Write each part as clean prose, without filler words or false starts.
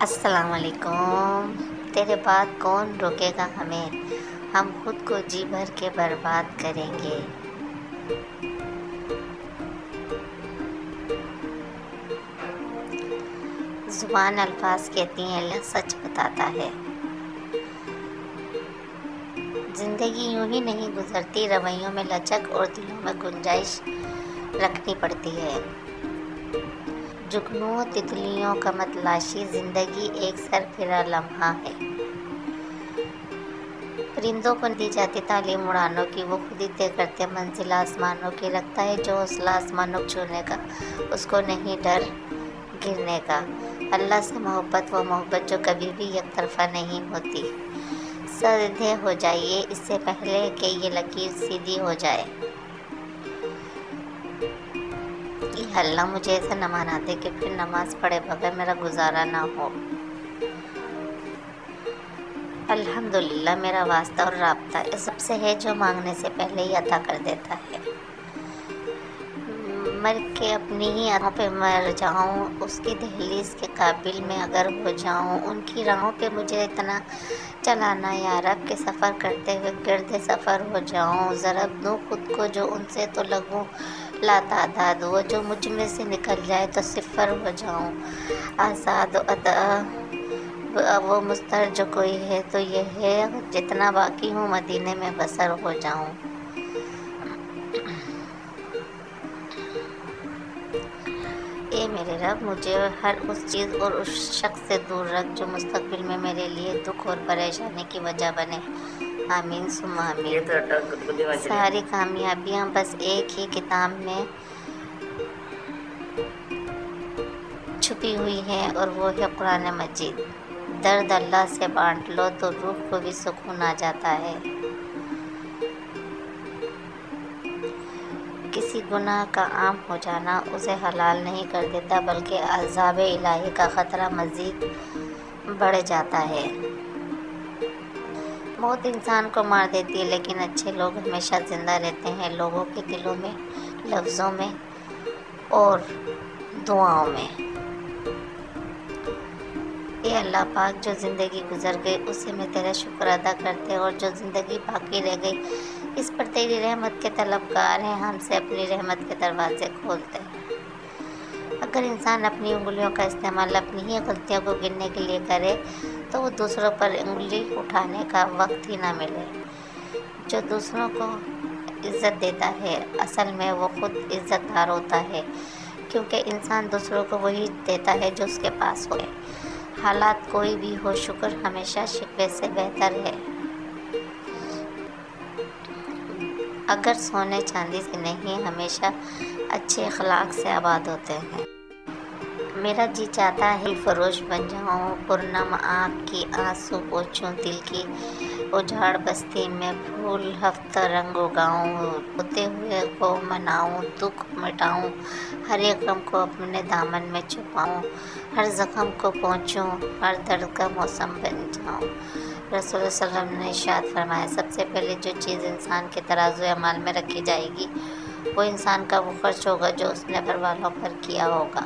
السلام علیکم۔ تیرے بعد کون روکے گا ہمیں، ہم خود کو جی بھر کے برباد کریں گے۔ زبان الفاظ کہتی ہیں، اللہ سچ بتاتا ہے۔ زندگی یوں ہی نہیں گزرتی، رویوں میں لچک اور دلوں میں گنجائش رکھنی پڑتی ہے۔ جگنوں و تتلیوں کا متلاشی زندگی ایک سرفراز لمحہ ہے۔ پرندوں کو دی جاتی تعلیم اڑانوں کی، وہ خود ہی طے کرتے منزل آسمانوں کی۔ رکھتا ہے جو حوصلہ آسمانوں کو چھونے کا، اس کو نہیں ڈر گرنے کا۔ اللہ سے محبت، وہ محبت جو کبھی بھی یک طرفہ نہیں ہوتی۔ سجدے ہو جائیے اس سے پہلے کہ یہ لکیر سیدھی ہو جائے۔ یہ اللہ مجھے ایسا نہ بنا دے کہ پھر نماز پڑھے بغیر میرا گزارا نہ ہو۔ الحمدللہ میرا واسطہ اور رابطہ اس رب سے ہے جو مانگنے سے پہلے ہی عطا کر دیتا ہے۔ مر کے اپنی ہی راہوں پہ مر جاؤں، اس کی دہلیز کے قابل میں اگر ہو جاؤں، ان کی راہوں پہ مجھے اتنا چلانا یا رب کے سفر کرتے ہوئے گرد سفر ہو جاؤں۔ ضرب دوں خود کو جو ان سے تو لگوں لاتعداد، وہ جو مجھ میں سے نکل جائے تو صفر ہو جاؤں۔ آزاد و وہ مستر جو کوئی ہے تو یہ ہے، جتنا باقی ہوں مدینے میں بسر ہو جاؤں۔ اے میرے رب، مجھے ہر اس چیز اور اس شخص سے دور رکھ جو مستقبل میں میرے لیے دکھ اور پریشانی کی وجہ بنے۔ آمین ثم آمین۔ ساری کامیابیاں بس ایک ہی کتاب میں چھپی ہوئی ہیں اور وہ ہے قرآن مجید۔ درد اللہ سے بانٹ لو تو روح کو بھی سکون آ جاتا ہے۔ کسی گناہ کا عام ہو جانا اسے حلال نہیں کر دیتا، بلکہ عذاب الہی کا خطرہ مزید بڑھ جاتا ہے۔ موت انسان کو مار دیتی ہے، لیکن اچھے لوگ ہمیشہ زندہ رہتے ہیں، لوگوں کے دلوں میں، لفظوں میں اور دعاؤں میں۔ اے اللہ پاک، جو زندگی گزر گئی اسے میں تیرا شکر ادا کرتے، اور جو زندگی باقی رہ گئی اس پر تیری رحمت کے طلبگار ہیں، ہم سے اپنی رحمت کے دروازے کھولتے ہیں۔ اگر انسان اپنی انگلیوں کا استعمال اپنی ہی غلطیوں کو گننے کے لیے کرے تو وہ دوسروں پر انگلی اٹھانے کا وقت ہی نہ ملے۔ جو دوسروں کو عزت دیتا ہے اصل میں وہ خود عزت دار ہوتا ہے، کیونکہ انسان دوسروں کو وہی دیتا ہے جو اس کے پاس ہوئے۔ حالات کوئی بھی ہو، شکر ہمیشہ شکوے سے بہتر ہے۔ اگر سونے چاندی سے نہیں، ہمیشہ اچھے اخلاق سے آباد ہوتے ہیں۔ میرا جی چاہتا ہے دل فروش بن جاؤں، پرنم آنکھ کی آنسو پوچھوں، دل کی اجاڑ بستی میں پھول ہفت رنگ اگاؤں، ہوتے ہوئے کو مناؤں، دکھ مٹاؤں، ہر ایک غم کو اپنے دامن میں چھپاؤں، ہر زخم کو پہنچوں، ہر درد کا موسم بن جاؤں۔ رسول اللہ صلی اللہ علیہ وسلم نے ارشاد فرمایا، سب سے پہلے جو چیز انسان کے ترازو اعمال میں رکھی جائے گی وہ انسان کا وہ خرچ ہوگا جو اس نے گھر والوں پر کیا ہوگا۔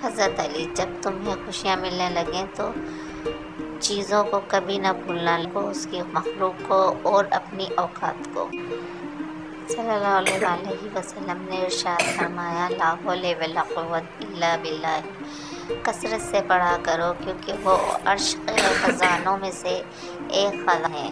حضرت علی، جب تمہیں خوشیاں ملنے لگیں تو چیزوں کو کبھی نہ بھولنا، کو اس کی مخلوق کو اور اپنی اوقات کو۔ صلی اللہ علیہ وسلم نے ارشاد فرمایا، لا حول ولا قوت الا باللہ، کثرت سے پڑھا کرو کیونکہ وہ عرش کے خزانوں میں سے ایک خزانہ ہے۔